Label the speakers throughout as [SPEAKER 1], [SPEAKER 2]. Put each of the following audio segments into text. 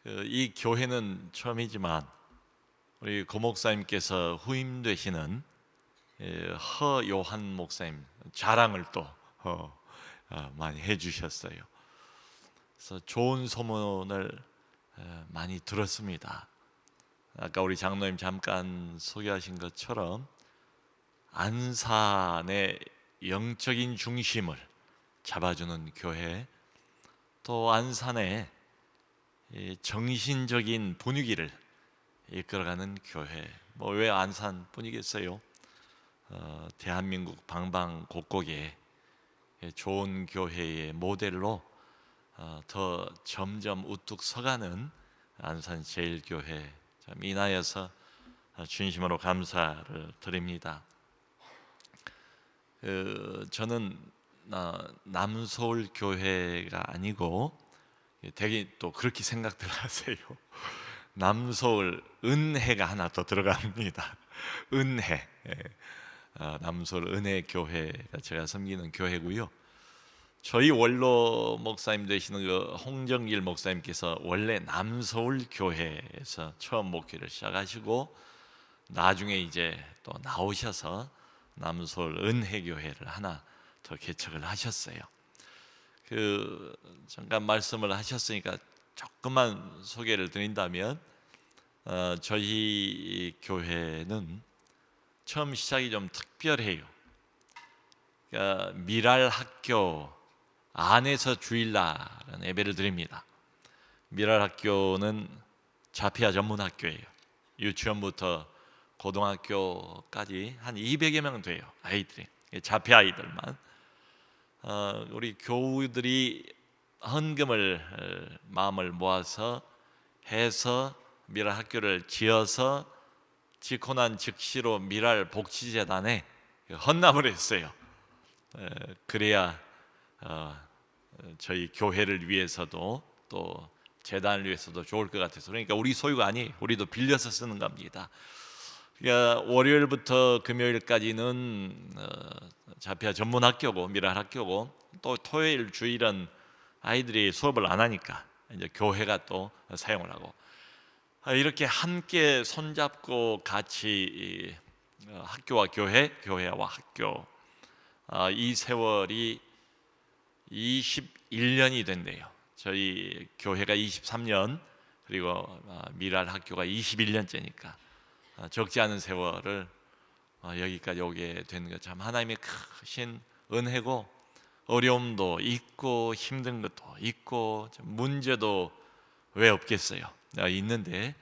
[SPEAKER 1] 이 교회는 처음이지만 우리 고 목사님께서 후임되시는 허요한 목사님 자랑을 또 많이 해주셨어요. 그래서 좋은 소문을 많이 들었습니다. 아까 우리 장로님 잠깐 소개하신 것처럼 안산의 영적인 중심을 잡아주는 교회, 또 안산의 정신적인 분위기를 이끌어가는 교회. 왜 안산뿐이겠어요? 대한민국 방방곡곡에 좋은 교회의 모델로 더 점점 우뚝 서가는 안산제일교회, 참 인하여서 진심으로 감사를 드립니다. 저는 남서울 교회가 아니고 되게 또 그렇게 생각들 하세요. 남서울 은혜가 하나 더 들어갑니다. 은혜. 남서울 은혜교회가 제가 섬기는 교회고요. 저희 원로 목사님 되시는 그 홍정길 목사님께서 원래 남서울 교회에서 처음 목회를 시작하시고 나중에 이제 또 나오셔서 남서울 은혜교회를 하나 더 개척을 하셨어요. 잠깐 말씀을 하셨으니까 조금만 소개를 드린다면, 저희 교회는 처음 시작이 좀 특별해요. 그러니까 미랄 학교 안에서 주일날은 예배를 드립니다. 미랄 학교는 자폐아 전문 학교예요. 유치원부터 고등학교까지 한 200여 명 돼요. 아이들이, 자폐 아이들만. 우리 교우들이 헌금을 마음을 모아서 해서 미랄 학교를 지어서 짓고 난 즉시로 미랄 복지재단에 헌납을 했어요. 그래야 저희 교회를 위해서도 또 재단을 위해서도 좋을 것 같아서. 그러니까 우리 소유가 아니에요. 우리도 빌려서 쓰는 겁니다. 그러니까 월요일부터 금요일까지는 자폐아 전문 학교고 미랄 학교고, 또 토요일 주일은 아이들이 수업을 안 하니까 이제 교회가 또 사용을 하고, 이렇게 함께 손잡고 같이 학교와 교회, 교회와 학교, 이 세월이 21년이 된대요. 저희 교회가 23년, 그리고 미랄 학교가 21년째니까 적지 않은 세월을 여기까지 오게 된 것, 참 하나님의 크신 은혜고, 어려움도 있고 힘든 것도 있고 문제도 왜 없겠어요. 있는데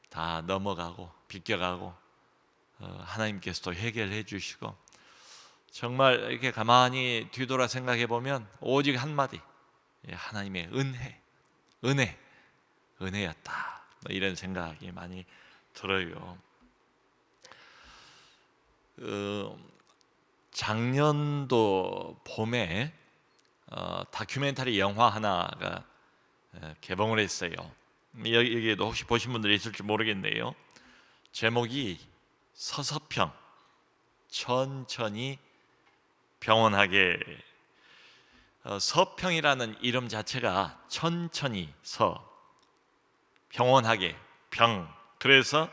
[SPEAKER 1] 다 넘어가고 비껴가고 하나님께서 또 해결해 주시고, 정말 이렇게 가만히 뒤돌아 생각해 보면 오직 한마디, 하나님의 은혜였다, 이런 생각이 많이 들어요. 작년도 봄에 다큐멘터리 영화 하나가 개봉을 했어요. 여기에도 혹시 보신 분들이 있을지 모르겠네요. 제목이 서서평, 천천히 평온하게. 서평이라는 이름 자체가 천천히 서, 평온하게 평, 그래서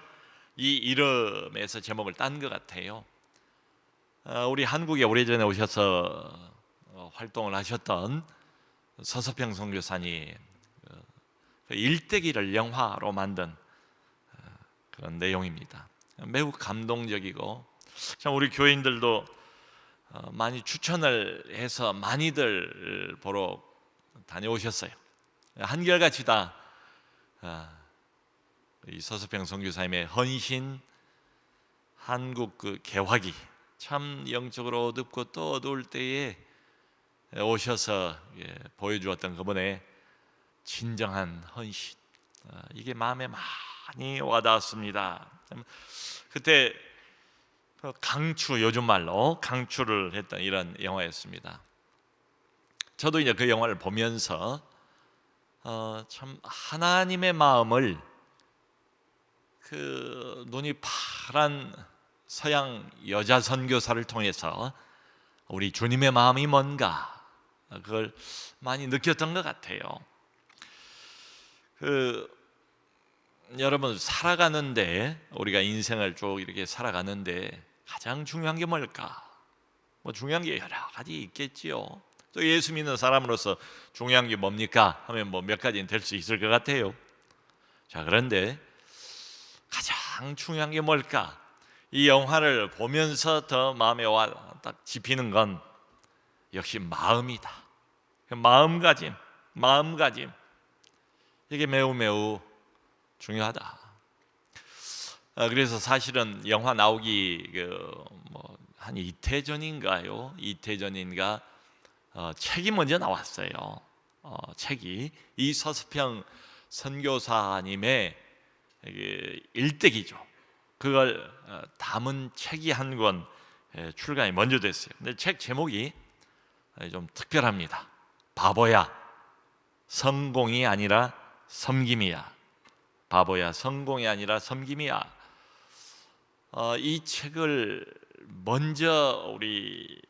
[SPEAKER 1] 이 이름에서 제목을 딴 것 같아요. 우리 한국에 오래전에 오셔서 활동을 하셨던 서서평 선교사님 그 일대기를 영화로 만든 그런 내용입니다. 매우 감동적이고, 참 우리 교인들도 많이 추천을 해서 많이들 보러 다녀오셨어요. 한결같이 다 이 서서평 선교사님의 헌신, 한국 그 개화기, 참 영적으로 어둡고 또 어두울 때에 오셔서 보여주었던 그분의 진정한 헌신, 이게 마음에 많이 와닿았습니다. 그때 강추, 요즘 말로 강추를 했던 이런 영화였습니다. 저도 이제 그 영화를 보면서 참 하나님의 마음을 그 눈이 파란 서양 여자 선교사를 통해서 우리 주님의 마음이 뭔가 그걸 많이 느꼈던 것 같아요. 여러분 살아가는데 우리가 인생을 쭉 이렇게 살아가는데 가장 중요한 게 뭘까? 뭐 중요한 게 여러 가지 있겠지요. 또 예수 믿는 사람으로서 중요한 게 뭡니까? 하면 뭐 몇 가지는 될 수 있을 것 같아요. 자, 그런데 가장 중요한 게 뭘까? 이 영화를 보면서 더 마음에 와 딱 집히는 건 역시 마음이다. 마음가짐, 마음가짐. 이게 매우 매우 중요하다. 그래서 사실은 영화 나오기 한 이태 전인가요? 이태 전인가 책이 먼저 나왔어요. 책이 이서수평 선교사님의 일대기죠. 그걸 담은 책이 한 권 출간이 먼저 됐어요. 근데 책 제목이 좀 특별합니다. 바보야, 성공이 아니라 섬김이야. 바보야, 성공이 아니라 섬김이야. 이 책을 먼저 우리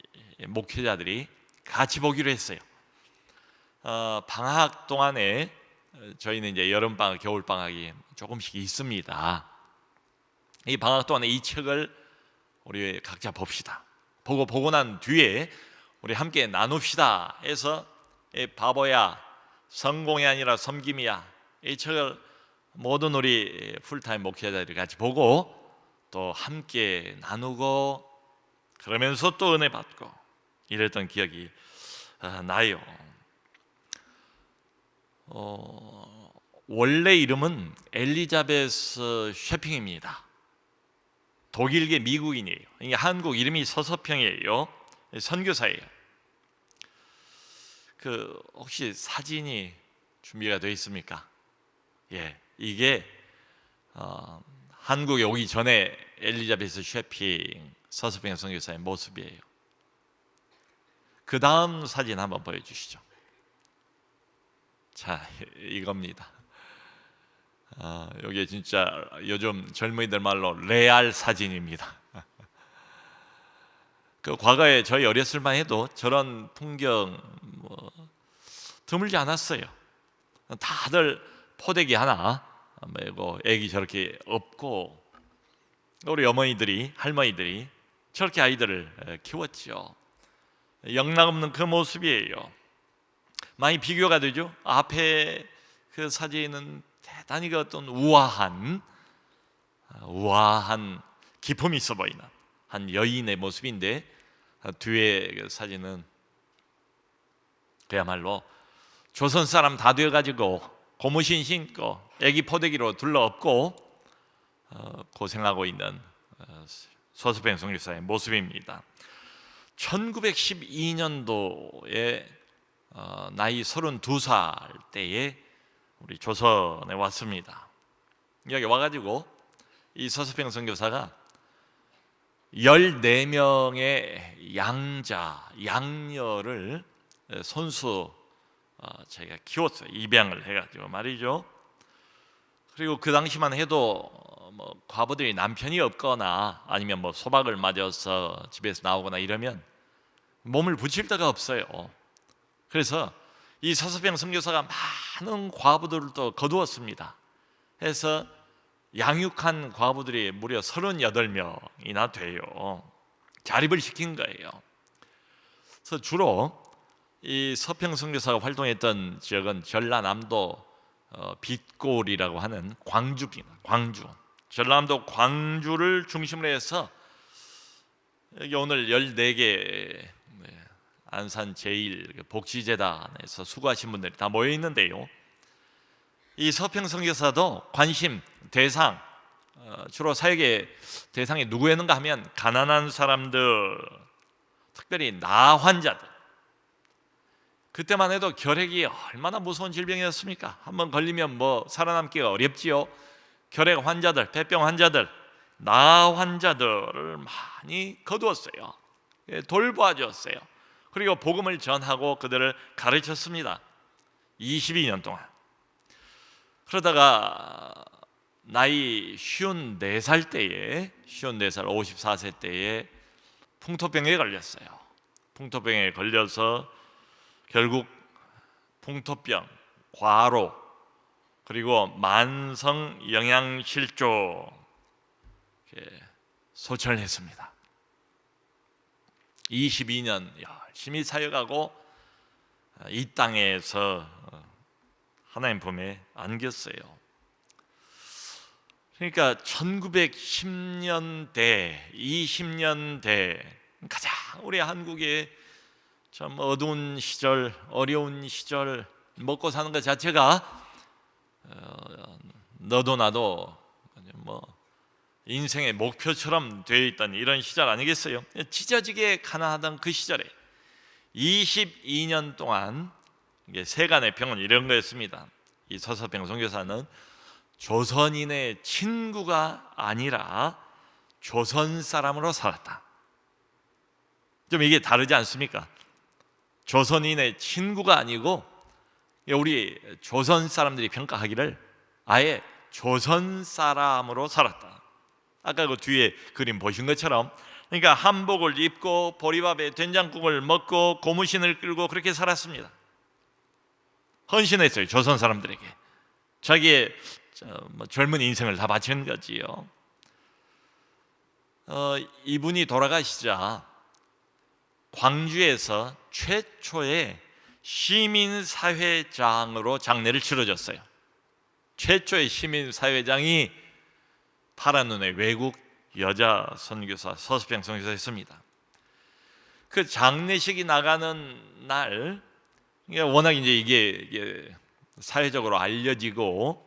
[SPEAKER 1] 목회자들이 같이 보기로 했어요. 방학 동안에 저희는 이제 여름 방학, 겨울 방학이 조금씩 있습니다. 이 방학 동안에 이 책을 우리 각자 봅시다. 보고 난 뒤에 우리 함께 나눕시다 해서 바보야, 성공이 아니라 섬김이야. 이 책을 모든 우리 풀타임 목회자들이 같이 보고 또 함께 나누고 그러면서 또 은혜 받고 이랬던 기억이 나요. 원래 이름은 엘리자베스 쉐핑입니다. 독일계 미국인이에요. 이게 한국 이름이 서서평이에요. 선교사예요. 혹시 사진이 준비가 되어 있습니까? 예, 이게 한국에 오기 전에 엘리자베스 쉐핑 서서평 선교사의 모습이에요. 그 다음 사진 한번 보여주시죠. 자, 이겁니다. 여기 진짜 요즘 젊은이들 말로 레알 사진입니다. 과거에 저희 어렸을 만 해도 저런 풍경 드물지 않았어요. 다들 포대기 하나 메고 애기 저렇게 업고 우리 어머니들이 할머니들이 저렇게 아이들을 키웠죠. 영락없는 그 모습이에요. 많이 비교가 되죠. 앞에 그 사진은 대단히 어떤 우아한 기품이 있어 보이는 한 여인의 모습인데 뒤에 그 사진은 그야말로 조선 사람 다 되어가지고 고무신 신고 애기 포대기로 둘러엎고 고생하고 있는 서서평 선교사의 모습입니다. 1912년도에 나이 32살 때에 우리 조선에 왔습니다. 여기 와가지고 이 서서평 선교사가 14명의 양녀를 손수 자기가 키웠어요. 입양을 해가지고 말이죠. 그리고 그 당시만 해도 과부들이 남편이 없거나 아니면 소박을 맞아서 집에서 나오거나 이러면 몸을 붙일 데가 없어요. 그래서 이 서서평 선교사가 많은 과부들을 또 거두었습니다. 해서 양육한 과부들이 무려 38명이나 돼요. 자립을 시킨 거예요. 그래서 주로 이 서평 선교사가 활동했던 지역은 전라남도 빛골이라고 하는 광주입니다. 광주. 전라남도 광주를 중심으로 해서 여기 오늘 14개 안산 제1 복지재단에서 수고하신 분들이 다 모여 있는데요. 이 서평 선교사도 관심 대상 주로 사역의 대상이 누구였는가 하면 가난한 사람들, 특별히 나 환자들. 그때만 해도 결핵이 얼마나 무서운 질병이었습니까? 한번 걸리면 살아남기가 어렵지요. 결핵 환자들, 폐병 환자들, 나 환자들을 많이 거두었어요. 돌보아 주었어요. 그리고 복음을 전하고 그들을 가르쳤습니다. 22년 동안. 그러다가 나이 54살 때에 54세 때에 풍토병에 걸렸어요. 풍토병에 걸려서 결국 풍토병, 과로, 그리고 만성 영양실조 소천을 했습니다. 22년 열심히 사역하고 이 땅에서 하나님 품에 안겼어요. 그러니까 1910년대, 20년대 가장 우리 한국의 참 어두운 시절, 어려운 시절, 먹고 사는 것 자체가 너도 나도 뭐 인생의 목표처럼 되어 있던 이런 시절 아니겠어요? 찢어지게 가난하던 그 시절에 22년 동안 세간의 평은 이런 거였습니다. 이 서서평 선교사는 조선인의 친구가 아니라 조선 사람으로 살았다. 좀 이게 다르지 않습니까? 조선인의 친구가 아니고 우리 조선 사람들이 평가하기를 아예 조선 사람으로 살았다. 아까 그 뒤에 그림 보신 것처럼, 그러니까 한복을 입고 보리밥에 된장국을 먹고 고무신을 끌고 그렇게 살았습니다. 헌신했어요. 조선 사람들에게 자기의 젊은 인생을 다 바친 거지요. 이분이 돌아가시자 광주에서 최초의 시민사회장으로 장례를 치러졌어요. 최초의 시민사회장이 파란 눈의 외국 여자 선교사 서서평 선교사였습니다. 그 장례식이 나가는 날, 워낙 이제 이게 사회적으로 알려지고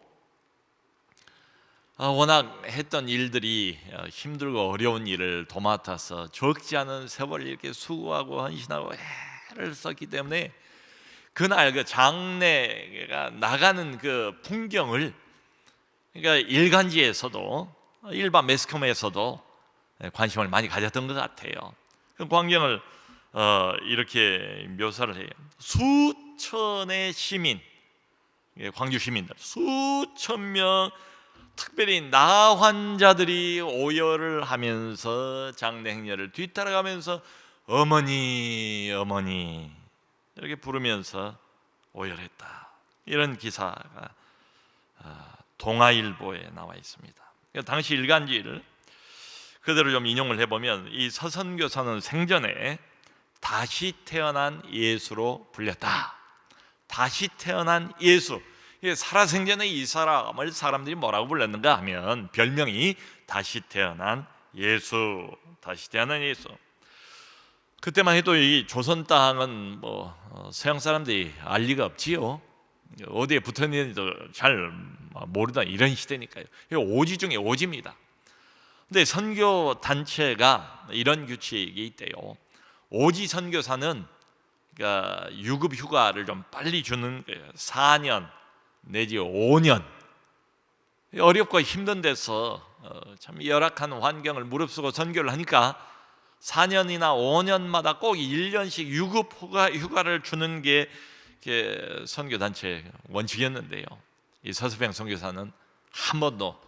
[SPEAKER 1] 워낙 했던 일들이 힘들고 어려운 일을 도맡아서 적지 않은 세월을 이렇게 수고하고 헌신하고 애를 썼기 때문에 그날 그 장례가 나가는 그 풍경을, 그러니까 일간지에서도 일반 매스컴에서도 관심을 많이 가졌던 것 같아요. 그 광경을 이렇게 묘사를 해요. 수천의 시민, 광주 시민들 수천 명, 특별히 나 환자들이 오열을 하면서 장례 행렬을 뒤따라가면서 어머니 어머니 이렇게 부르면서 오열했다. 이런 기사가 동아일보에 나와 있습니다. 당시 일간지를 그대로 좀 인용을 해보면 이 서선교사는 생전에 다시 태어난 예수로 불렸다. 다시 태어난 예수. 살아생전에 이 사람을 사람들이 뭐라고 불렀는가 하면 별명이 다시 태어난 예수, 다시 태어난 예수. 그때만 해도 이 조선 땅은 뭐 서양 사람들이 알 리가 없지요. 어디에 붙어 있는지도 잘 모르다 이런 시대니까요. 오지 중에 오지입니다. 근데 선교 단체가 이런 규칙이 있대요. 오지 선교사는 그러니까 유급 휴가를 좀 빨리 주는 거예요. 4년 내지 5년 어렵고 힘든 데서 참 열악한 환경을 무릅쓰고 선교를 하니까 4년이나 5년마다 꼭 1년씩 유급 휴가를 주는 게 선교 단체 원칙이었는데요. 이 서서평 선교사는 한 번도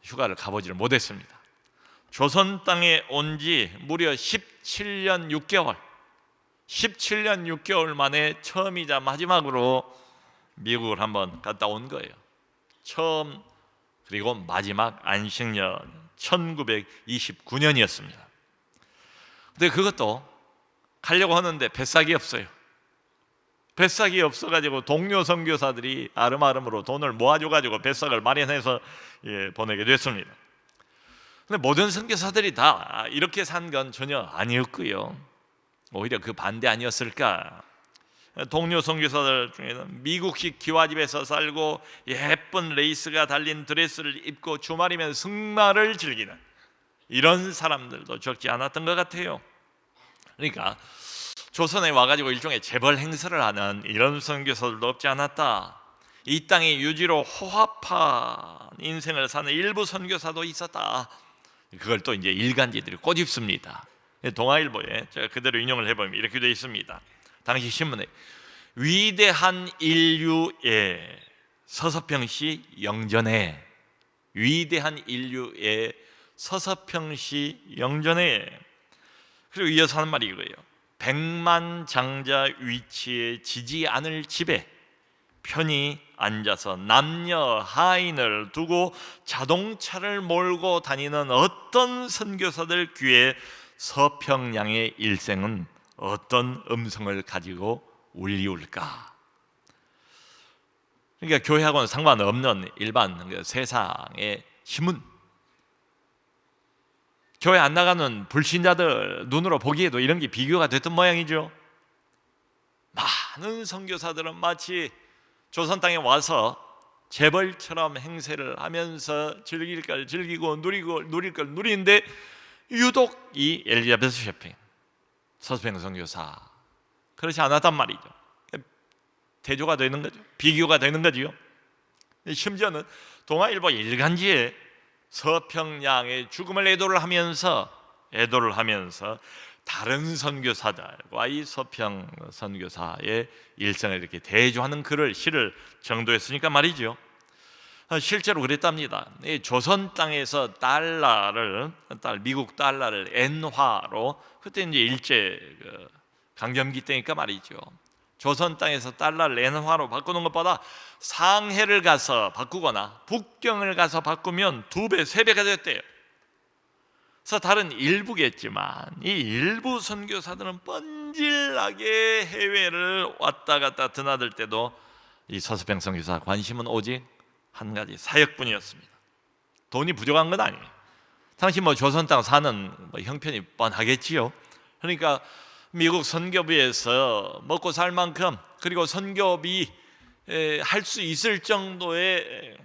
[SPEAKER 1] 휴가를 가보지를 못했습니다. 조선 땅에 온 지 무려 17년 6개월 17년 6개월 만에 처음이자 마지막으로 미국을 한번 갔다 온 거예요. 처음 그리고 마지막 안식년 1929년이었습니다. 근데 그것도 가려고 하는데 뱃삭이 없어요. 뱃삭이 없어가지고 동료 선교사들이 아름아름으로 돈을 모아줘가지고 뱃삭을 마련해서 보내게 됐습니다. 근데 모든 선교사들이 다 이렇게 산 건 전혀 아니었고요. 오히려 그 반대 아니었을까? 동료 선교사들 중에는 미국식 기와집에서 살고 예쁜 레이스가 달린 드레스를 입고 주말이면 승마를 즐기는 이런 사람들도 적지 않았던 것 같아요. 그러니까 조선에 와가지고 일종의 재벌 행세를 하는 이런 선교사들도 없지 않았다. 이 땅의 유지로 호합한 인생을 사는 일부 선교사도 있었다. 그걸 또 이제 일간지들이 꼬집습니다. 동아일보에 제가 그대로 인용을 해보면 이렇게 되어 있습니다. 당시 신문에 위대한 인류의 서서평시 영전에, 위대한 인류의 서서평시 영전에. 그리고 이어서 하는 말이 이거예요. 백만 장자 위치에 지지 않을 집에 편히 앉아서 남녀 하인을 두고 자동차를 몰고 다니는 어떤 선교사들 귀에 서평양의 일생은 어떤 음성을 가지고 울리울까? 그러니까 교회하고는 상관없는 일반 세상의 신문, 교회 안 나가는 불신자들 눈으로 보기에도 이런 게 비교가 됐던 모양이죠. 많은 선교사들은 마치 조선 땅에 와서 재벌처럼 행세를 하면서 즐길 걸 즐기고 누릴 걸 누리는데, 유독 이 엘리자베스 셰핑 서스펜 선교사 그렇지 않았단 말이죠. 대조가 되는 거죠. 비교가 되는 거지요. 심지어는 동아일보 일간지에 서평양의 죽음을 애도를 하면서 다른 선교사들과 이 서평 선교사의 일생을 이렇게 대조하는 시를 정도했으니까 말이죠. 실제로 그랬답니다. 조선 땅에서 미국 달러를 엔화로, 그때 이제 일제 강점기 때니까 말이죠. 조선 땅에서 달러를 엔화로 바꾸는 것보다 상해를 가서 바꾸거나 북경을 가서 바꾸면 2배, 3배가 됐대요. 그래서 다른 일부겠지만 이 일부 선교사들은 뻔질나게 해외를 왔다 갔다 드나들 때도 이 서스펜 선교사 관심은 오직 한 가지, 사역뿐이었습니다. 돈이 부족한 건 아니에요. 당시 조선 땅 사는 형편이 뻔하겠지요. 그러니까 미국 선교부에서 먹고 살 만큼, 그리고 선교비 할 수 있을 정도의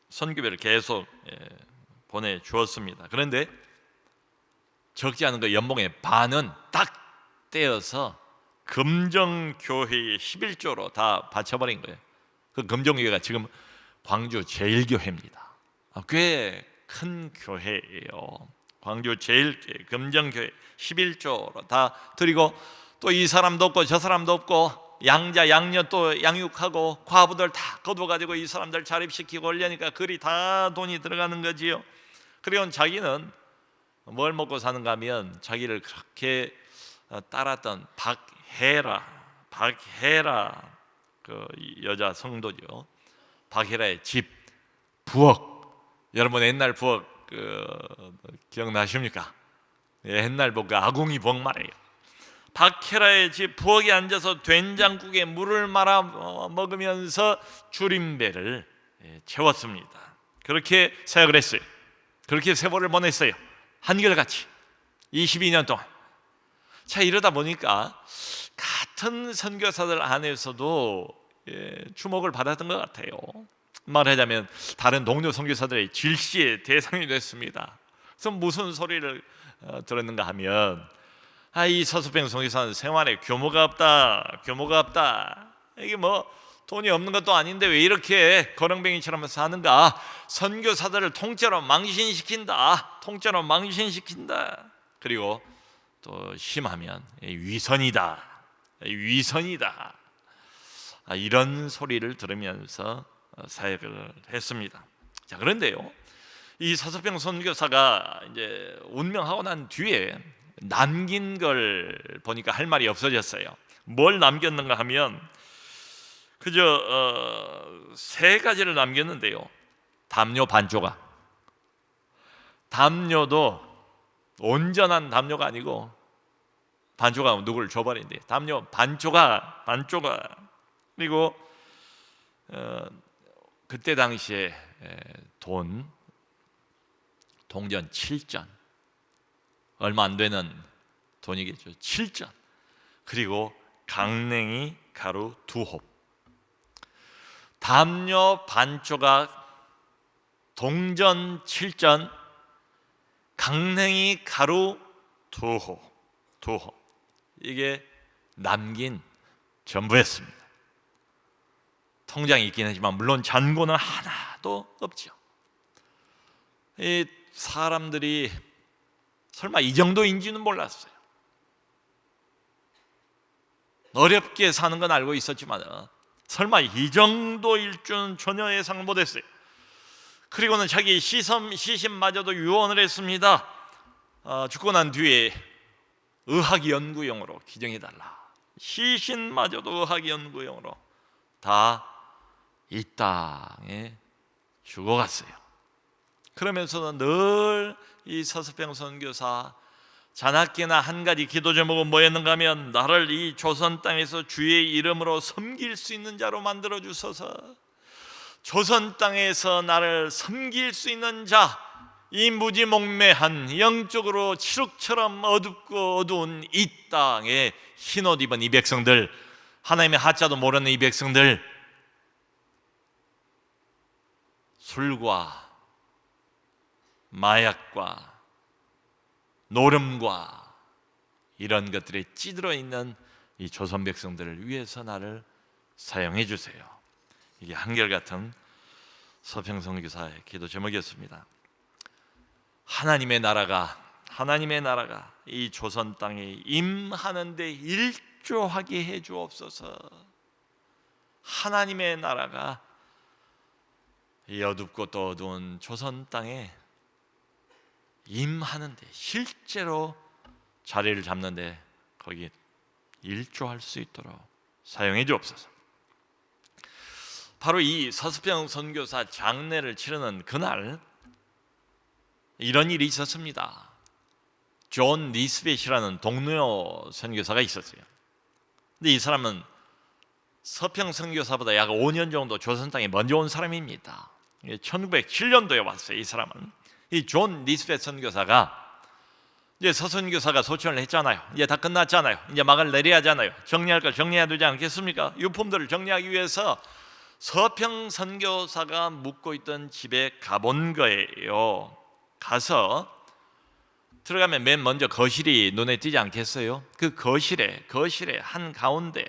[SPEAKER 1] 선교비를 계속 보내주었습니다. 그런데 적지 않은 그 연봉의 반은 딱 떼어서 금정교회의 11조로 다 바쳐버린 거예요. 그 금정교회가 지금 광주 제일교회입니다. 꽤 큰 교회예요. 광주 제일교회 금정교회 11조로 다 드리고, 또 이 사람도 없고 저 사람도 없고 양자 양녀 또 양육하고 과부들 다 거둬가지고 이 사람들 자립시키고 올려니까 그리 다 돈이 들어가는 거지요. 그리고 자기는 뭘 먹고 사는가 하면 자기를 그렇게 따랐던 박해라 그 여자 성도죠. 박해라의 집 부엌, 여러분 옛날 부엌 기억나십니까? 옛날 부엌, 아궁이 부엌 말이에요. 박해라의 집 부엌에 앉아서 된장국에 물을 말아 먹으면서 줄임배를 채웠습니다. 그렇게 사역을 했어요. 그렇게 세월을 보냈어요. 한결같이 22년 동안. 자, 이러다 보니까 같은 선교사들 안에서도 주목을 받았던 것 같아요. 말하자면 다른 동료 선교사들의 질시의 대상이 됐습니다. 그래서 무슨 소리를 들었는가 하면, 이 서스펜 선교사는 생활에 규모가 없다. 이게 돈이 없는 것도 아닌데 왜 이렇게 거렁뱅이처럼 사는가? 선교사들을 통째로 망신시킨다. 그리고 또 심하면 위선이다. 이런 소리를 들으면서 사역을 했습니다. 자, 그런데요, 이 서스펜 선교사가 이제 운명하고 난 뒤에 남긴 걸 보니까 할 말이 없어졌어요. 뭘 남겼는가 하면 그저 3가지를 남겼는데요. 담요 반조각. 담요도 온전한 담요가 아니고, 반조각은 누구를 줘버린대. 담요 반조각. 그리고 그때 당시에 동전 7전, 얼마 안 되는 돈이겠죠. 7전. 그리고 강냉이 가루 2홉. 담요 반조각, 동전 7전, 강냉이 가루 2홉. 이게 남긴 전부였습니다. 통장이 있긴 하지만 물론 잔고는 하나도 없죠. 이 사람들이 설마 이 정도인지는 몰랐어요. 어렵게 사는 건 알고 있었지만 설마 이 정도일 줄은 전혀 예상을 못했어요. 그리고는 자기 시신마저도 유언을 했습니다. 죽고 난 뒤에 의학연구용으로 기증해달라. 시신마저도 의학연구용으로 다 이 땅에 죽어갔어요. 그러면서도 늘 이 서서평 선교사 자나깨나 한 가지 기도 제목은 뭐였는가 하면 나를 이 조선 땅에서 주의 이름으로 섬길 수 있는 자로 만들어 주소서. 조선 땅에서 나를 섬길 수 있는 자, 이 무지몽매한 영적으로 칠흑처럼 어둡고 어두운 이 땅에 흰옷 입은 이 백성들, 하나님의 하자도 모르는 이 백성들, 술과 마약과 노름과 이런 것들에 찌들어 있는 이 조선 백성들을 위해서 나를 사용해 주세요. 이게 한결같은 서평 선교사의 기도 제목이었습니다. 하나님의 나라가 이 조선 땅에 임하는데 일조하게 해 주옵소서. 하나님의 나라가 이 어둡고 또 어두운 조선 땅에 임하는데, 실제로 자리를 잡는데 거기에 일조할 수 있도록 사용해 주옵소서. 바로 이 서서평 선교사 장례를 치르는 그날 이런 일이 있었습니다. 존 니스벳이라는 동료 선교사가 있었어요. 근데 이 사람은 서평 선교사보다 약 5년 정도 조선 땅에 먼저 온 사람입니다. 1907년도에 왔어요. 이 사람은 이 존 니스벳 선교사가 이제 서선교사가 소천을 했잖아요. 이제 다 끝났잖아요. 이제 막을 내려야 하잖아요. 정리할 걸 정리해야 되지 않겠습니까? 유품들을 정리하기 위해서 서평 선교사가 묵고 있던 집에 가본 거예요. 가서 들어가면 맨 먼저 거실이 눈에 띄지 않겠어요? 그 거실에 한가운데에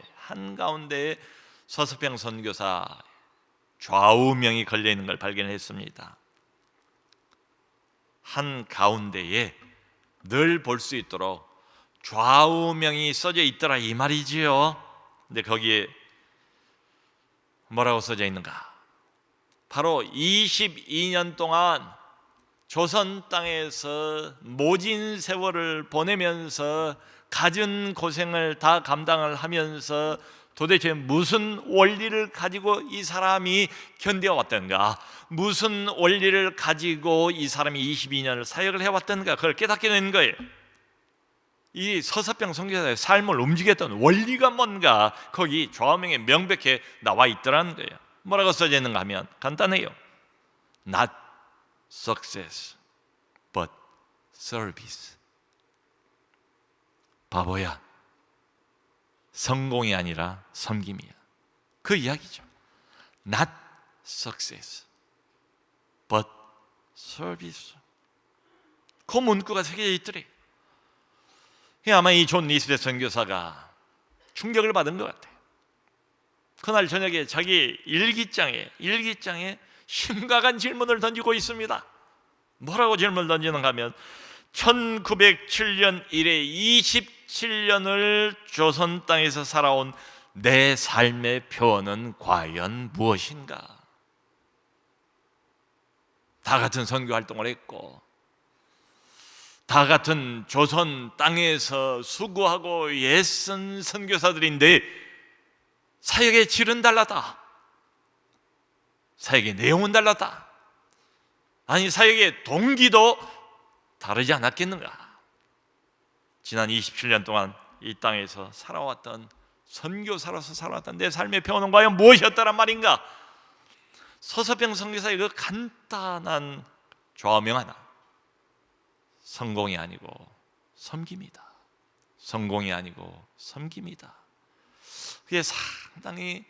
[SPEAKER 1] 서서평 선교사 좌우명이 걸려 있는 걸 발견했습니다. 한가운데에 늘 볼 수 있도록 좌우명이 써져 있더라 이 말이지요. 근데 거기에 뭐라고 써져 있는가? 바로 22년 동안 조선 땅에서 모진 세월을 보내면서 갖은 고생을 다 감당을 하면서 도대체 무슨 원리를 가지고 이 사람이 견뎌왔던가, 무슨 원리를 가지고 이 사람이 22년을 사역을 해왔던가, 그걸 깨닫게 된 거예요. 이 서서평 선교사의 삶을 움직였던 원리가 뭔가 거기 좌우명에 명백히 나와 있더라는 거예요. 뭐라고 써져 있는가 하면 간단해요. Not success, but service. 바보야, 성공이 아니라 섬김이야. 그 이야기죠. Not success, but service. 그 문구가 새겨져 있더래. 아마 이 존 니스벳 선교사가 충격을 받은 것 같아요. 그날 저녁에 자기 일기장에 심각한 질문을 던지고 있습니다. 뭐라고 질문을 던지는가 하면 1907년 이래 27년을 조선 땅에서 살아온 내 삶의 표어는 과연 무엇인가? 다 같은 선교 활동을 했고, 다 같은 조선 땅에서 수고하고 애쓴 선교사들인데 사역의 질은 달랐다. 사역의 내용은 달랐다. 아니, 사역의 동기도 다르지 않았겠는가? 지난 27년 동안 이 땅에서 살아왔던, 선교사로서 살아왔던 내 삶의 표현은 과연 무엇이었다란 말인가? 서서평 선교사의 그 간단한 좌우명 하나, 성공이 아니고 섬김이다. 성공이 아니고 섬김이다. 그게 상당히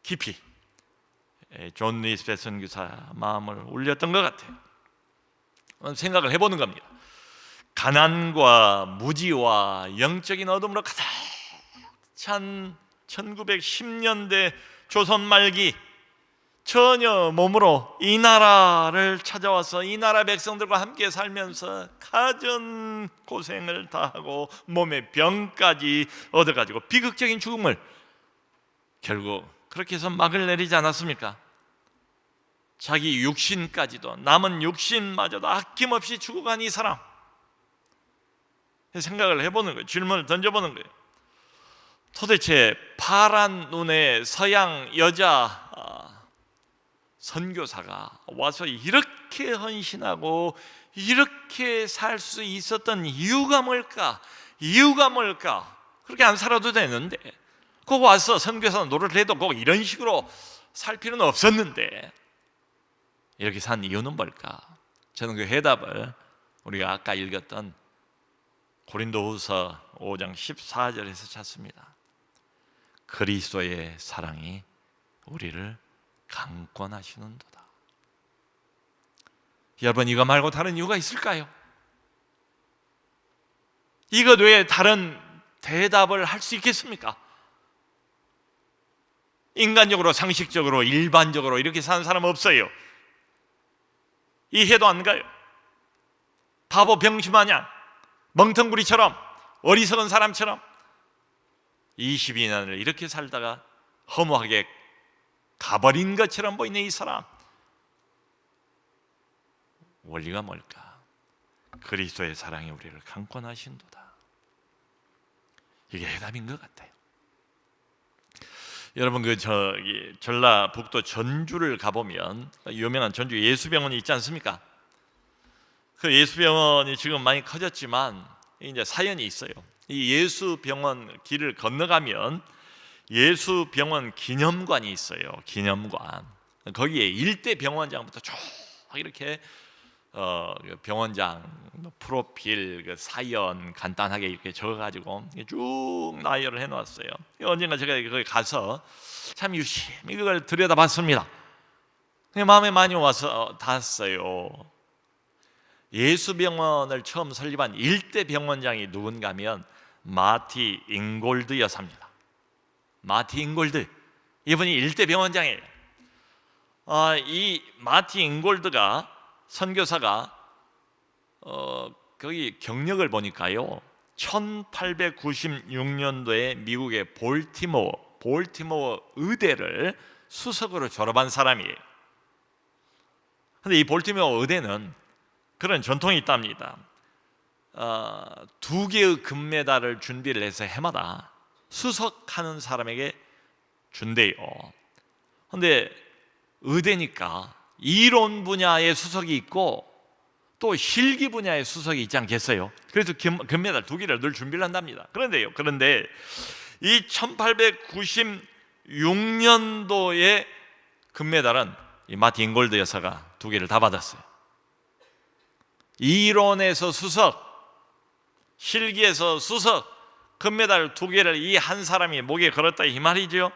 [SPEAKER 1] 깊이 존 니스벳 선교사 마음을 울렸던 것 같아요. 생각을 해보는 겁니다. 가난과 무지와 영적인 어둠으로 가득 찬 1910년대 조선 말기, 전혀 몸으로 이 나라를 찾아와서 이 나라 백성들과 함께 살면서 갖은 고생을 다하고 몸에 병까지 얻어가지고 비극적인 죽음을 결국 그렇게 해서 막을 내리지 않았습니까? 자기 육신까지도, 남은 육신마저도 아낌없이 죽어간 이 사람, 생각을 해보는 거예요. 질문을 던져보는 거예요. 도대체 파란 눈의 서양 여자 선교사가 와서 이렇게 헌신하고 이렇게 살 수 있었던 이유가 뭘까? 이유가 뭘까? 그렇게 안 살아도 되는데, 꼭 와서 선교사 노릇을 해도 꼭 이런 식으로 살 필요는 없었는데 이렇게 산 이유는 뭘까? 저는 그 해답을 우리가 아까 읽었던 고린도후서 5장 14절에서 찾습니다. 그리스도의 사랑이 우리를 강권하시는도다. 여러분, 이거 말고 다른 이유가 있을까요? 이것 외에 다른 대답을 할 수 있겠습니까? 인간적으로, 상식적으로, 일반적으로 이렇게 사는 사람 없어요. 이해도 안 가요. 바보 병심마냥 멍텅구리처럼, 어리석은 사람처럼 22년을 이렇게 살다가 허무하게 가버린 것처럼 보이는 이 사람, 원리가 뭘까? 그리스도의 사랑이 우리를 강권하신도다. 이게 해답인 것 같아요. 여러분, 전라북도 전주를 가보면 유명한 전주 예수병원이 있지 않습니까? 그 예수병원이 지금 많이 커졌지만 이제 사연이 있어요. 이 예수병원 길을 건너가면 예수병원 기념관이 있어요. 기념관. 거기에 일대 병원장부터 쭉 이렇게 병원장 프로필, 그 사연 간단하게 이렇게 적어가지고 쭉 나열을 해놓았어요. 언젠가 제가 거기 가서 참 유심히 그걸 들여다봤습니다. 마음에 많이 와서 닿았어요. 예수병원을 처음 설립한 일대 병원장이 누군가 하면 마티 잉골드 여사입니다. 마티 잉골드, 이분이 일대 병원장이에요. 이 마티 잉골드가 선교사가 거기 경력을 보니까요, 1896년도에 미국의 볼티모어 의대를 수석으로 졸업한 사람이에요. 그런데 이 볼티모어 의대는 그런 전통이 있답니다. 2개의 금메달을 준비를 해서 해마다 수석하는 사람에게 준대요. 그런데 의대니까 이론 분야의 수석이 있고 또 실기 분야의 수석이 있지 않겠어요? 그래서 금메달 2개를 늘 준비를 한답니다. 그런데 이 1896년도의 금메달은 이 마티 잉골드 여사가 2개를 다 받았어요. 이론에서 수석, 실기에서 수석, 금메달 2개를 이 한 사람이 목에 걸었다, 이 말이죠.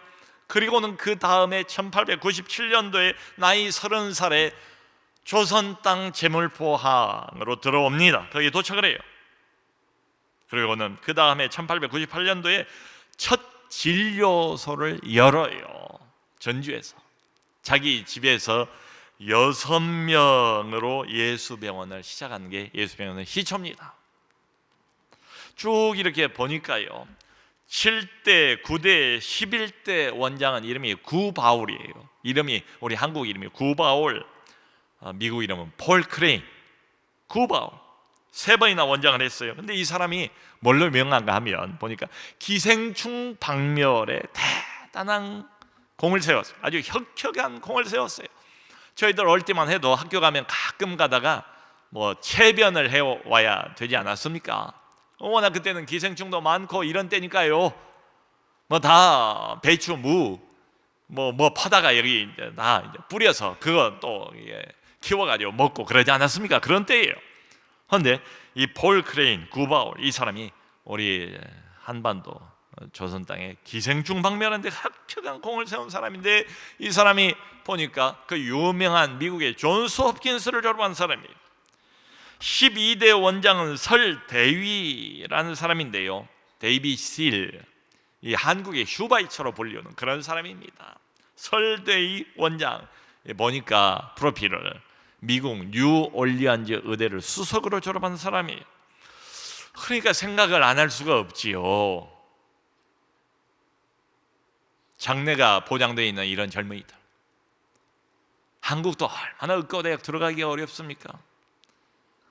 [SPEAKER 1] 그리고는 그 다음에 1897년도에 나이 30살에 조선 땅 제물포항으로 들어옵니다. 거기에 도착을 해요. 그리고는 그 다음에 1898년도에 첫 진료소를 열어요. 전주에서. 자기 집에서 6명으로 예수병원을 시작한 게 예수병원의 시초입니다. 쭉 이렇게 보니까요, 7대, 9대, 11대 원장은 이름이 구바울이에요. 이름이 우리 한국 이름이 구바울, 미국 이름은 폴 크레인. 구바울 3번이나 원장을 했어요. 근데 이 사람이 뭘로 유명한가 하면 보니까 기생충 박멸에 대단한 공을 세웠어요. 아주 혁혁한 공을 세웠어요. 저희들 어릴 때만 해도 학교 가면 가끔 가다가 뭐 체변을 해와야 되지 않았습니까? 워낙 그때는 기생충도 많고 이런 때니까요. 뭐 다 배추, 무, 뭐 퍼다가 여기 다 뿌려서 그거 또 키워가지고 먹고 그러지 않았습니까? 그런 때예요. 그런데 이 폴 크레인, 구바울, 이 사람이 우리 한반도 조선 땅에 기생충 박멸하는데 혁혁한 공을 세운 사람인데, 이 사람이 보니까 그 유명한 미국의 존스 홉킨스를 졸업한 사람이에요. 12대 원장은 설대위라는 사람인데요, 데이비 실, 이 한국의 휴바이처로 불리우는 그런 사람입니다. 설대위 원장 보니까 프로필을 미국 뉴올리안즈 의대를 수석으로 졸업한 사람이에요. 그러니까 생각을 안 할 수가 없지요. 장래가 보장되어 있는 이런 젊은이들, 한국도 얼마나 의과대학 들어가기가 어렵습니까?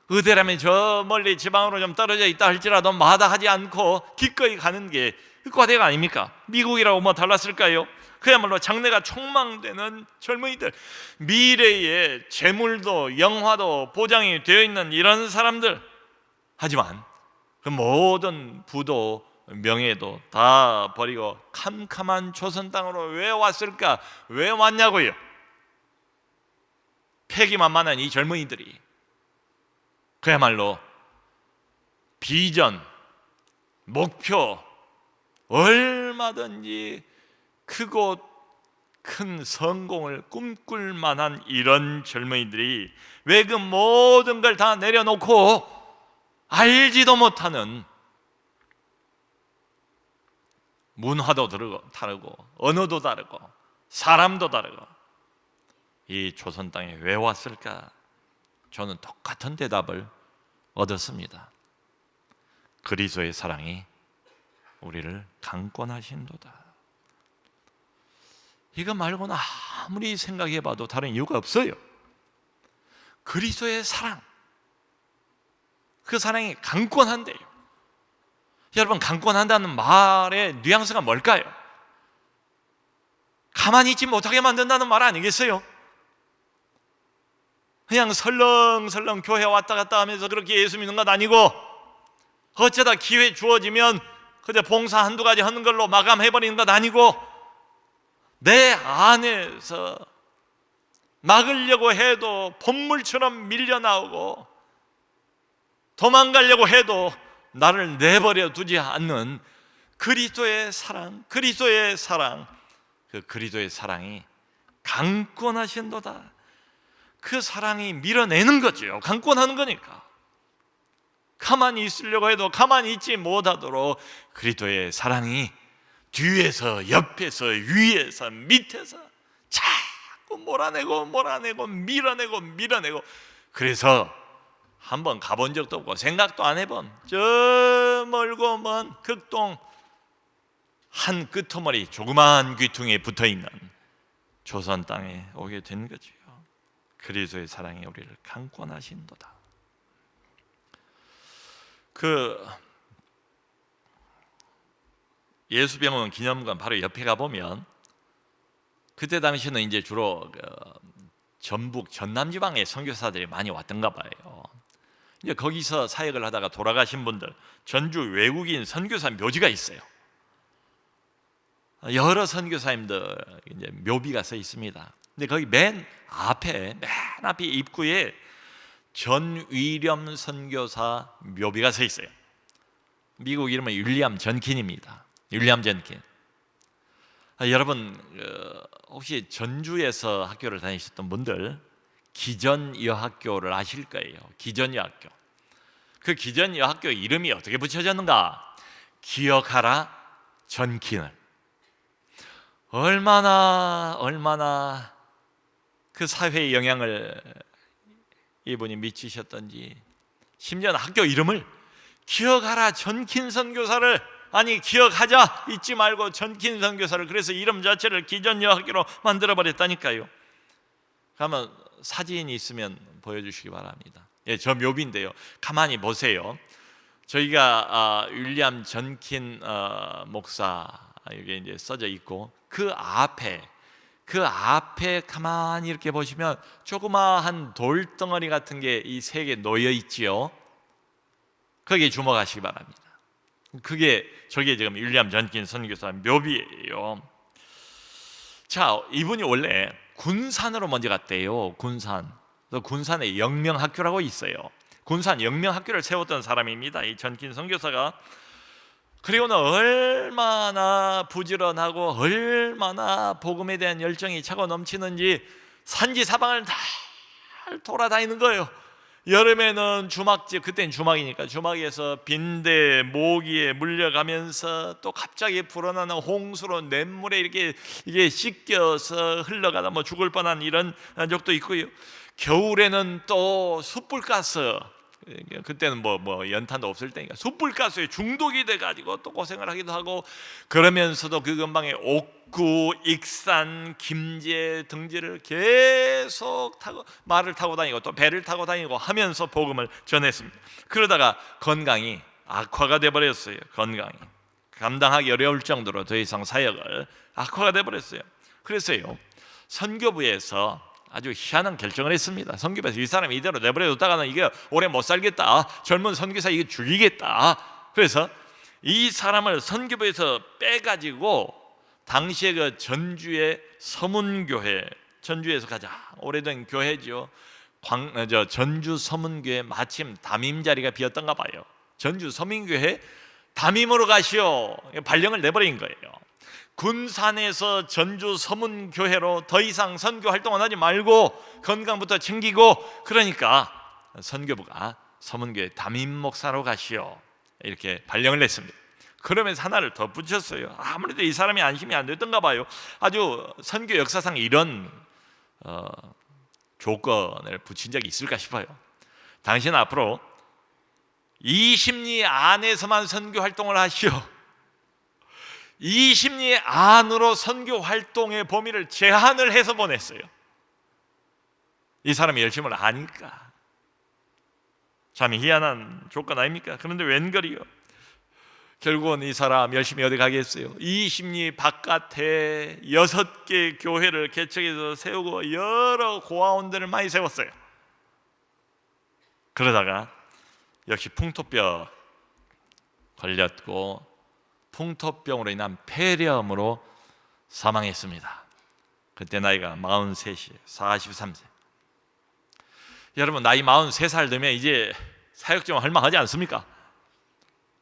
[SPEAKER 1] 의대라면 저 멀리 지방으로 좀 떨어져 있다 할지라도 마다하지 않고 기꺼이 가는 게 의과대가 아닙니까? 미국이라고 뭐 달랐을까요? 그야말로 장래가 촉망되는 젊은이들, 미래의 재물도 영화도 보장이 되어 있는 이런 사람들. 하지만 그 모든 부도 명예도 다 버리고 캄캄한 조선 땅으로 왜 왔을까? 왜 왔냐고요? 패기만만한 이 젊은이들이 그야말로 비전, 목표, 얼마든지 크고 큰 성공을 꿈꿀 만한 이런 젊은이들이 왜 그 모든 걸 다 내려놓고 알지도 못하는 문화도 다르고 언어도 다르고 사람도 다르고 이 조선 땅에 왜 왔을까? 저는 똑같은 대답을 얻었습니다. 그리스도의 사랑이 우리를 강권하신도다. 이거 말고는 아무리 생각해봐도 다른 이유가 없어요. 그리스도의 사랑, 그 사랑이 강권한대요. 여러분, 강권한다는 말의 뉘앙스가 뭘까요? 가만히 있지 못하게 만든다는 말 아니겠어요? 그냥 설렁설렁 교회 왔다 갔다 하면서 그렇게 예수 믿는 것 아니고, 어쩌다 기회 주어지면 그저 봉사 한두 가지 하는 걸로 마감해버리는 것 아니고, 내 안에서 막으려고 해도 본물처럼 밀려나오고 도망가려고 해도 나를 내버려 두지 않는 그리스도의 사랑, 그리스도의 사랑, 그 그리스도의 사랑이 강권하신도다. 그 사랑이 밀어내는 거죠. 강권하는 거니까. 가만히 있으려고 해도 가만히 있지 못하도록 그리스도의 사랑이 뒤에서, 옆에서, 위에서, 밑에서 자꾸 몰아내고 밀어내고. 그래서 한번 가본 적도 없고 생각도 안 해본 저 멀고 먼 극동 한 끄트머리 조그마한 귀퉁이에 붙어있는 조선 땅에 오게 된 거죠. 그리스도의 사랑이 우리를 강권하신도다. 그 예수병원 기념관 바로 옆에 가보면 그때 당시는 이제 주로 전북 전남지방의 선교사들이 많이 왔던가 봐요. 이제 거기서 사역을 하다가 돌아가신 분들 전주 외국인 선교사 묘지가 있어요. 여러 선교사님들 이제 묘비가 써 있습니다. 근데 거기 맨 앞에 입구에 전위렴 선교사 묘비가 서 있어요. 미국 이름은 윌리엄 전킨입니다. 윌리엄 전킨. 여러분 혹시 전주에서 학교를 다니셨던 분들 기전여학교를 아실 거예요. 기전여학교. 그 기전여학교 이름이 어떻게 붙여졌는가? 기억하라 전킨을. 얼마나 그 사회에 영향을 이분이 미치셨던지, 심지어 학교 이름을 기억하라 전킨 선교사를, 아니 기억하자 잊지 말고 전킨 선교사를, 그래서 이름 자체를 기전여학교로 만들어버렸다니까요. 가면 사진이 있으면 보여주시기 바랍니다. 예, 저 묘비인데요. 가만히 보세요. 저희가 윌리엄 전킨 목사 여기 이제 써져 있고 그 앞에 가만히 이렇게 보시면 조그마한 돌덩어리 같은 게 이 세 개 놓여 있지요. 거기에 주목하시기 바랍니다. 저게 지금 윌리엄 전킨 선교사 묘비예요. 자, 이분이 원래 군산으로 먼저 갔대요. 군산에 영명학교라고 있어요. 군산 영명학교를 세웠던 사람입니다. 이 전킨 선교사가. 그리고는 얼마나 부지런하고 얼마나 복음에 대한 열정이 차고 넘치는지 산지 사방을 다 돌아다니는 거예요. 여름에는 주막집, 그때는 주막이니까 주막에서 빈대, 모기에 물려가면서 또 갑자기 불어나는 홍수로 냇물에 이게 씻겨서 흘러가다 뭐 죽을 뻔한 이런 적도 있고요. 겨울에는 또 숯불 가스, 그때는 뭐 연탄도 없을 때니까 숯불가스에 중독이 돼가지고 또 고생을 하기도 하고, 그러면서도 그 근방에 옥구, 익산, 김제 등지를 계속 타고 말을 타고 다니고 또 배를 타고 다니고 하면서 복음을 전했습니다. 그러다가 건강이 악화가 돼버렸어요. 건강이 감당하기 어려울 정도로 더 이상 사역을 악화가 돼버렸어요. 그래서요, 선교부에서 아주 희한한 결정을 했습니다. 선교부에서 이 사람이 이대로 내버려뒀다가는 이게 오래 못 살겠다, 젊은 선교사 이거 죽이겠다. 그래서 이 사람을 선교부에서 빼가지고 당시에 그 전주의 서문교회, 전주에서 가장 오래된 교회죠, 전주 서문교회 마침 담임 자리가 비었던가 봐요. 전주 서문교회 담임으로 가시오, 발령을 내버린 거예요. 군산에서 전주 서문교회로 더 이상 선교 활동을 하지 말고 건강부터 챙기고, 그러니까 선교부가 서문교회 담임 목사로 가시오, 이렇게 발령을 냈습니다. 그러면서 하나를 더 붙였어요. 아무래도 이 사람이 안심이 안 됐던가 봐요. 아주 선교 역사상 이런 조건을 붙인 적이 있을까 싶어요. 당신은 앞으로 20리 안에서만 선교 활동을 하시오. 20리 안으로 선교 활동의 범위를 제한을 해서 보냈어요. 이 사람이 열심을 아니까. 참 희한한 조건 아닙니까? 그런데 웬걸이요, 결국은 이 사람 열심히 어디 가겠어요? 20리 바깥에 6개 교회를 개척해서 세우고 여러 고아원들을 많이 세웠어요. 그러다가 역시 풍토병 걸렸고 풍토병으로 인한 폐렴으로 사망했습니다. 그때 나이가 43세, 43세. 여러분, 나이 43살 되면 이제 사역 좀 할만하지 않습니까?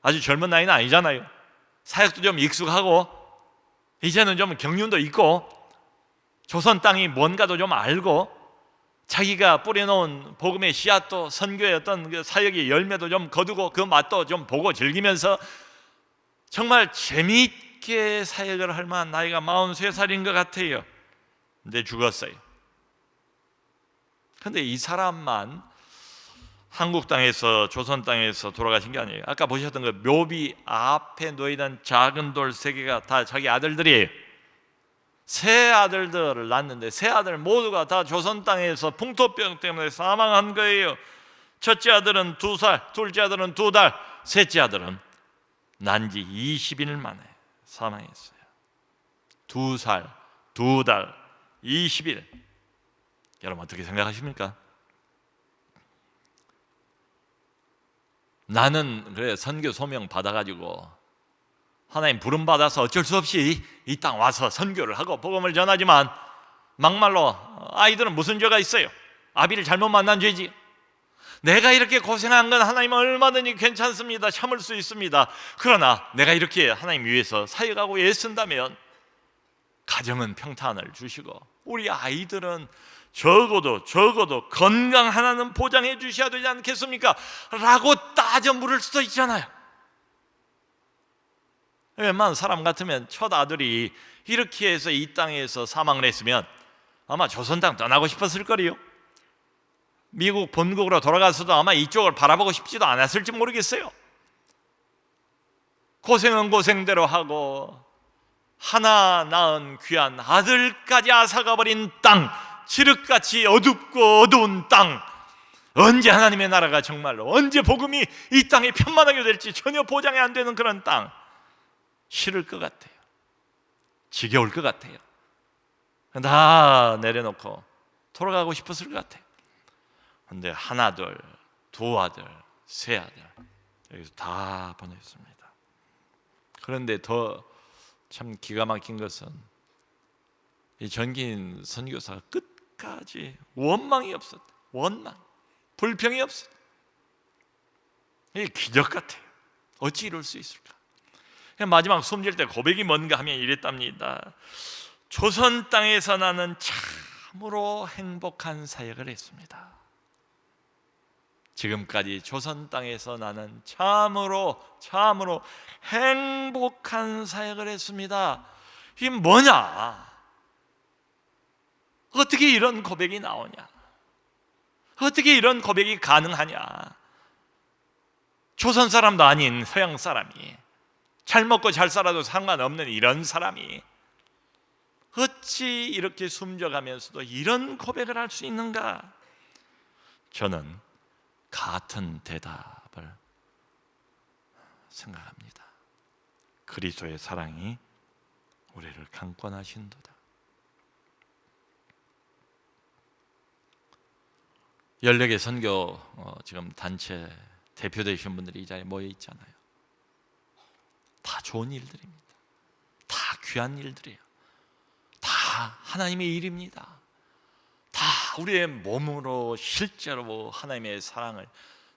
[SPEAKER 1] 아주 젊은 나이는 아니잖아요. 사역도 좀 익숙하고 이제는 좀 경륜도 있고 조선 땅이 뭔가도 좀 알고 자기가 뿌려놓은 복음의 씨앗도, 선교의 어떤 그 사역의 열매도 좀 거두고 그 맛도 좀 보고 즐기면서 정말 재미있게 사역을 할 만한 나이가 43살인 것 같아요. 근데 죽었어요. 근데 이 사람만 한국 땅에서, 조선 땅에서 돌아가신 게 아니에요. 아까 보셨던 그 묘비 앞에 놓이던 작은 돌 3개가 다 자기 아들들이에요. 3 아들들을 낳았는데 3 아들 모두가 다 조선 땅에서 풍토병 때문에 사망한 거예요. 첫째 아들은 2살, 둘째 아들은 2달, 셋째 아들은 난 지 20일 만에 사망했어요. 2살, 2달, 20일. 여러분 어떻게 생각하십니까? 나는 그래 선교 소명 받아가지고 하나님 부름 받아서 어쩔 수 없이 이 땅 와서 선교를 하고 복음을 전하지만 막말로 아이들은 무슨 죄가 있어요? 아비를 잘못 만난 죄지. 내가 이렇게 고생한 건 하나님은 얼마든지 괜찮습니다. 참을 수 있습니다. 그러나 내가 이렇게 하나님 위해서 사역하고 애쓴다면 가정은 평탄을 주시고 우리 아이들은 적어도 건강 하나는 보장해 주셔야 되지 않겠습니까? 라고 따져 물을 수도 있잖아요. 웬만한 사람 같으면 첫 아들이 이렇게 해서 이 땅에서 사망을 했으면 아마 조선 땅 떠나고 싶었을 거리요. 미국 본국으로 돌아가서도 아마 이쪽을 바라보고 싶지도 않았을지 모르겠어요. 고생은 고생대로 하고 하나 낳은 귀한 아들까지 앗아가버린 땅, 칠흑같이 어둡고 어두운 땅, 언제 하나님의 나라가 정말로, 언제 복음이 이 땅에 편만하게 될지 전혀 보장이 안 되는 그런 땅, 싫을 것 같아요. 지겨울 것 같아요. 다 내려놓고 돌아가고 싶었을 것 같아요. 근데 하나둘, 2 아들, 3 아들 여기서 다 보냈습니다. 그런데 더 참 기가 막힌 것은 이 전기인 선교사가 끝까지 원망이 없었다. 원망, 불평이 없었다. 이게 기적 같아요. 어찌 이럴 수 있을까? 마지막 숨질 때 고백이 뭔가 하면 이랬답니다. 조선 땅에서 나는 참으로 행복한 사역을 했습니다. 지금까지 조선 땅에서 나는 참으로 행복한 사역을 했습니다. 이게 뭐냐? 어떻게 이런 고백이 나오냐? 어떻게 이런 고백이 가능하냐? 조선 사람도 아닌 서양 사람이, 잘 먹고 잘 살아도 상관없는 이런 사람이 어찌 이렇게 숨져가면서도 이런 고백을 할 수 있는가? 저는 같은 대답을 생각합니다. 그리스도의 사랑이 우리를 강권하신도다. 14개 선교 지금 단체 대표되신 분들이 이 자리에 모여 있잖아요. 다 좋은 일들입니다. 다 귀한 일들이에요. 다 하나님의 일입니다. 다 우리의 몸으로 실제로 하나님의 사랑을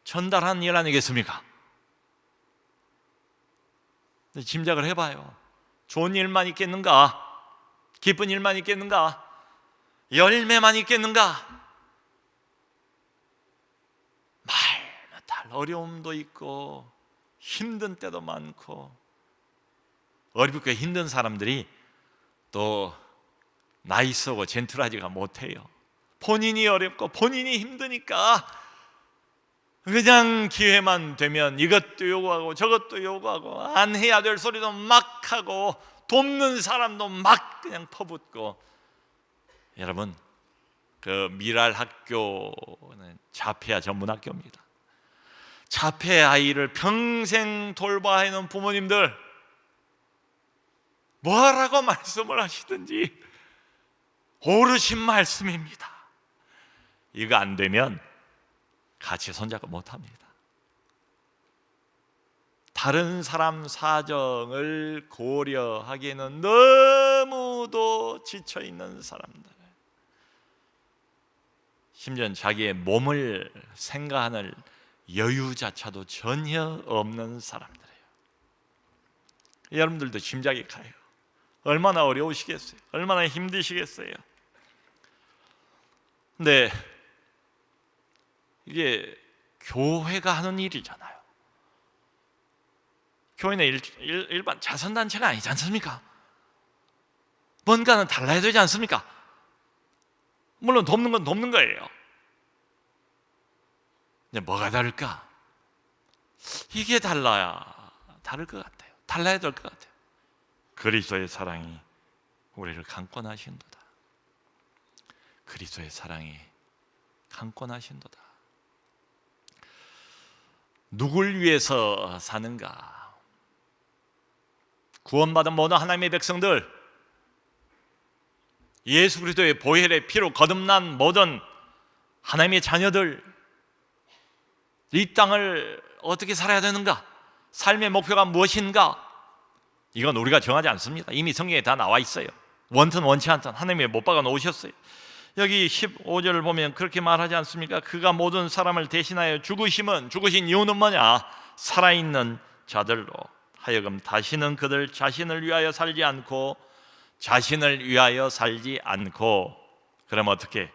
[SPEAKER 1] 전달하는 일 아니겠습니까? 짐작을 해봐요. 좋은 일만 있겠는가? 기쁜 일만 있겠는가? 열매만 있겠는가? 말 어려움도 있고 힘든 때도 많고, 어렵고 힘든 사람들이 또 나이스하고 젠틀하지가 못해요. 본인이 어렵고 본인이 힘드니까 그냥 기회만 되면 이것도 요구하고 저것도 요구하고, 안 해야 될 소리도 막 하고, 돕는 사람도 막 그냥 퍼붓고. 여러분, 그 미랄 학교는 자폐아 전문 학교입니다. 자폐 아이를 평생 돌봐야 하는 부모님들, 뭐라고 말씀을 하시든지 옳으신 말씀입니다. 이거 안 되면 같이 손잡고 못합니다. 다른 사람 사정을 고려하기에는 너무도 지쳐있는 사람들, 심지어 자기의 몸을 생각하는 여유자차도 전혀 없는 사람들이에요. 여러분들도 짐작이 가요. 얼마나 어려우시겠어요? 얼마나 힘드시겠어요? 근데 이게 교회가 하는 일이잖아요. 교회는 일반 자선단체가 아니지 않습니까? 뭔가는 달라야 되지 않습니까? 물론 돕는 건 돕는 거예요. 근데 뭐가 다를까? 이게 다를 것 같아요. 달라야 될 것 같아요. 그리스도의 사랑이 우리를 강권하신도다. 그리스도의 사랑이 강권하신도다. 누굴 위해서 사는가? 구원받은 모든 하나님의 백성들, 예수 그리스도의 보혈의 피로 거듭난 모든 하나님의 자녀들, 이 땅을 어떻게 살아야 되는가? 삶의 목표가 무엇인가? 이건 우리가 정하지 않습니다. 이미 성경에 다 나와 있어요. 원튼 원치 않든 하나님이 못 박아 놓으셨어요. 여기 15절을 보면 그렇게 말하지 않습니까? 그가 모든 사람을 대신하여 죽으신 이유는 뭐냐? 살아있는 자들로 하여금 다시는 그들 자신을 위하여 살지 않고, 그럼 어떻게?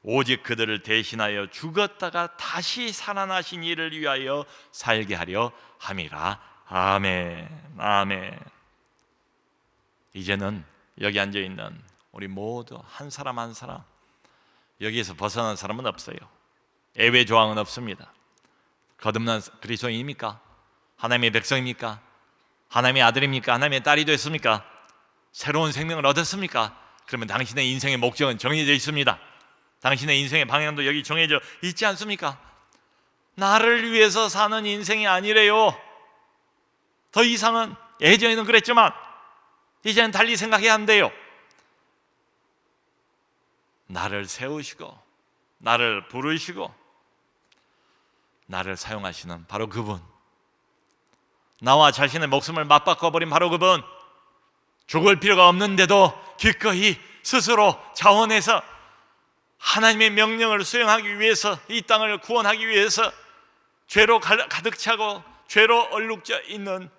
[SPEAKER 1] 오직 그들을 대신하여 죽었다가 다시 살아나신 이를 위하여 살게 하려 함이라. 아멘. 아멘. 이제는 여기 앉아있는 우리 모두 한 사람 한 사람, 여기에서 벗어난 사람은 없어요. 예외 조항은 없습니다. 거듭난 그리스도인입니까? 하나님의 백성입니까? 하나님의 아들입니까? 하나님의 딸이 됐습니까? 새로운 생명을 얻었습니까? 그러면 당신의 인생의 목적은 정해져 있습니다. 당신의 인생의 방향도 여기 정해져 있지 않습니까? 나를 위해서 사는 인생이 아니래요. 더 이상은, 예전에는 그랬지만 이제는 달리 생각해야 한대요. 나를 세우시고 나를 부르시고 나를 사용하시는 바로 그분, 나와 자신의 목숨을 맞바꿔 버린 바로 그분, 죽을 필요가 없는데도 기꺼이 스스로 자원해서 하나님의 명령을 수행하기 위해서, 이 땅을 구원하기 위해서 죄로 가득 차고 죄로 얼룩져 있는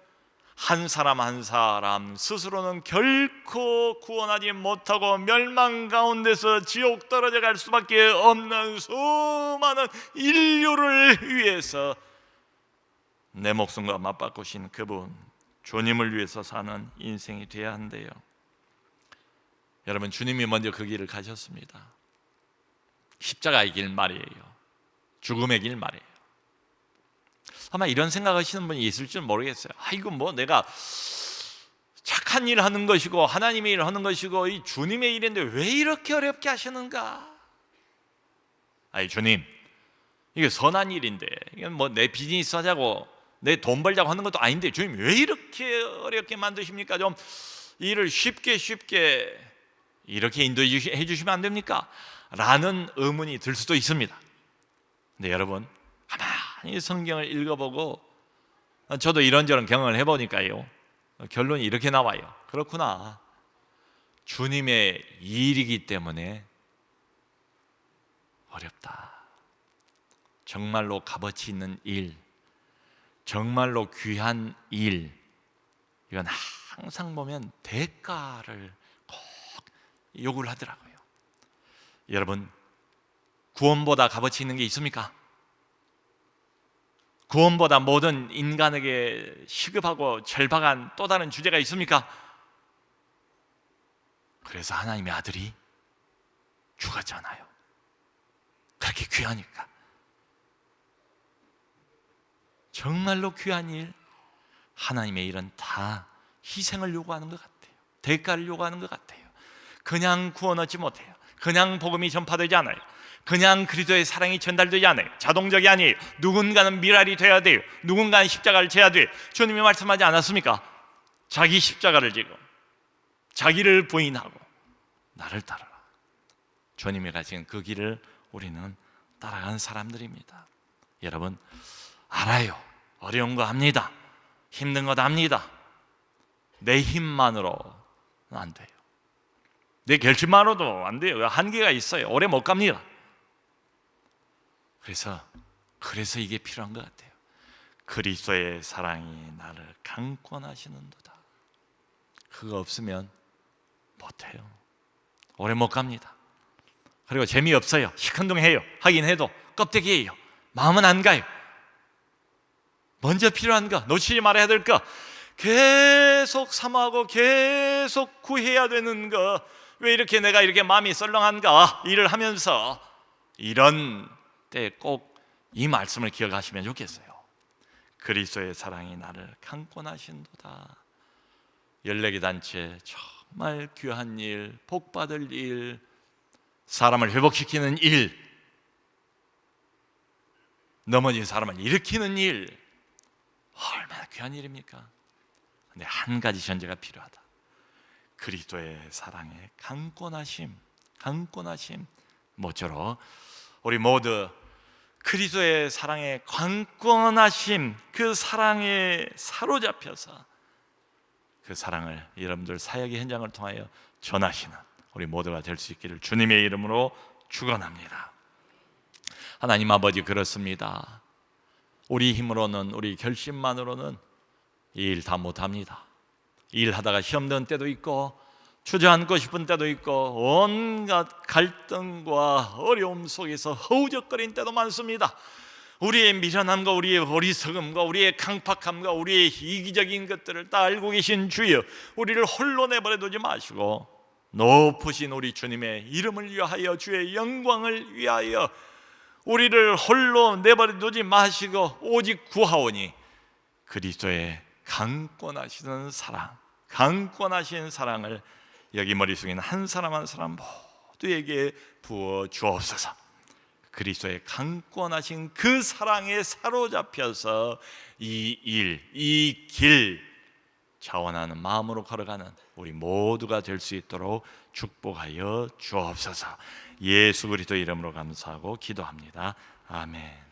[SPEAKER 1] 한 사람 한 사람 스스로는 결코 구원하지 못하고 멸망 가운데서 지옥 떨어져 갈 수밖에 없는 수많은 인류를 위해서 내 목숨과 맞바꾸신 그분, 주님을 위해서 사는 인생이 돼야 한대요. 여러분, 주님이 먼저 그 길을 가셨습니다. 십자가의 길 말이에요. 죽음의 길 말이에요. 아마 이런 생각하시는 분이 있을 줄 모르겠어요. 이거 뭐 내가 착한 일 하는 것이고 하나님의 일을 하는 것이고 이 주님의 일인데 왜 이렇게 어렵게 하시는가? 주님, 이게 선한 일인데, 이건 뭐 내 비즈니스 하자고 내 돈 벌자고 하는 것도 아닌데 주님 왜 이렇게 어렵게 만드십니까? 좀 일을 쉽게 이렇게 인도해 주시면 안 됩니까? 라는 의문이 들 수도 있습니다. 근데 여러분, 가만히 성경을 읽어보고 저도 이런저런 경험을 해보니까요, 결론이 이렇게 나와요. 그렇구나, 주님의 일이기 때문에 어렵다. 정말로 값어치 있는 일, 정말로 귀한 일, 이건 항상 보면 대가를 꼭 요구를 하더라고요. 여러분, 구원보다 값어치 있는 게 있습니까? 구원보다 모든 인간에게 시급하고 절박한 또 다른 주제가 있습니까? 그래서 하나님의 아들이 죽었잖아요. 그렇게 귀하니까. 정말로 귀한 일, 하나님의 일은 다 희생을 요구하는 것 같아요. 대가를 요구하는 것 같아요. 그냥 구원 얻지 못해요. 그냥 복음이 전파되지 않아요. 그냥 그리스도의 사랑이 전달되지 않아요. 자동적이 아니에요. 누군가는 미랄이 돼야 돼요. 누군가는 십자가를 져야 돼요. 주님이 말씀하지 않았습니까? 자기 십자가를 지고 자기를 부인하고 나를 따르라. 주님이 가진 그 길을 우리는 따라간 사람들입니다. 여러분, 알아요. 어려운 거 압니다. 힘든 거 압니다. 내 힘만으로는 안 돼요. 내 결심만으로도 안 돼요. 한계가 있어요. 오래 못 갑니다. 그래서 이게 필요한 것 같아요. 그리스도의 사랑이 나를 강권하시는도다. 그거 없으면 못해요. 오래 못 갑니다. 그리고 재미없어요. 시큰둥해요. 하긴 해도 껍데기예요. 마음은 안 가요. 먼저 필요한 거, 놓치지 말아야 될 거, 계속 사모하고 계속 구해야 되는 거, 왜 이렇게 내가 이렇게 마음이 썰렁한가, 일을 하면서. 이런 때 꼭 이 말씀을 기억하시면 좋겠어요. 그리스도의 사랑이 나를 강권하신도다. 연례기 단체 정말 귀한 일, 복받을 일, 사람을 회복시키는 일, 넘어진 사람을 일으키는 일, 얼마나 귀한 일입니까? 근데 한 가지 전제가 필요하다. 그리스도의 사랑의 강권하심. 모쪼록 우리 모두 그리스도의 사랑의 강권하심, 그 사랑에 사로잡혀서 그 사랑을 여러분들 사역의 현장을 통하여 전하시는 우리 모두가 될 수 있기를 주님의 이름으로 축원합니다. 하나님 아버지, 그렇습니다. 우리 힘으로는, 우리 결심만으로는 이 일 다 못합니다. 일하다가 시험 드는 때도 있고 주저앉고 싶은 때도 있고 온갖 갈등과 어려움 속에서 허우적거린 때도 많습니다. 우리의 미련함과 우리의 어리석음과 우리의 강팍함과 우리의 이기적인 것들을 다 알고 계신 주여, 우리를 홀로 내버려 두지 마시고 높으신 우리 주님의 이름을 위하여, 주의 영광을 위하여 우리를 홀로 내버려 두지 마시고 오직 구하오니 그리스도의 강권하시는 사랑, 강권하신 사랑을 여기 머릿속에 있는 한 사람 한 사람 모두에게 부어 주옵소서. 그리스도의 강권하신 그 사랑에 사로잡혀서 이 일, 이 길 자원하는 마음으로 걸어가는 우리 모두가 될 수 있도록 축복하여 주옵소서. 예수 그리스도 이름으로 감사하고 기도합니다. 아멘.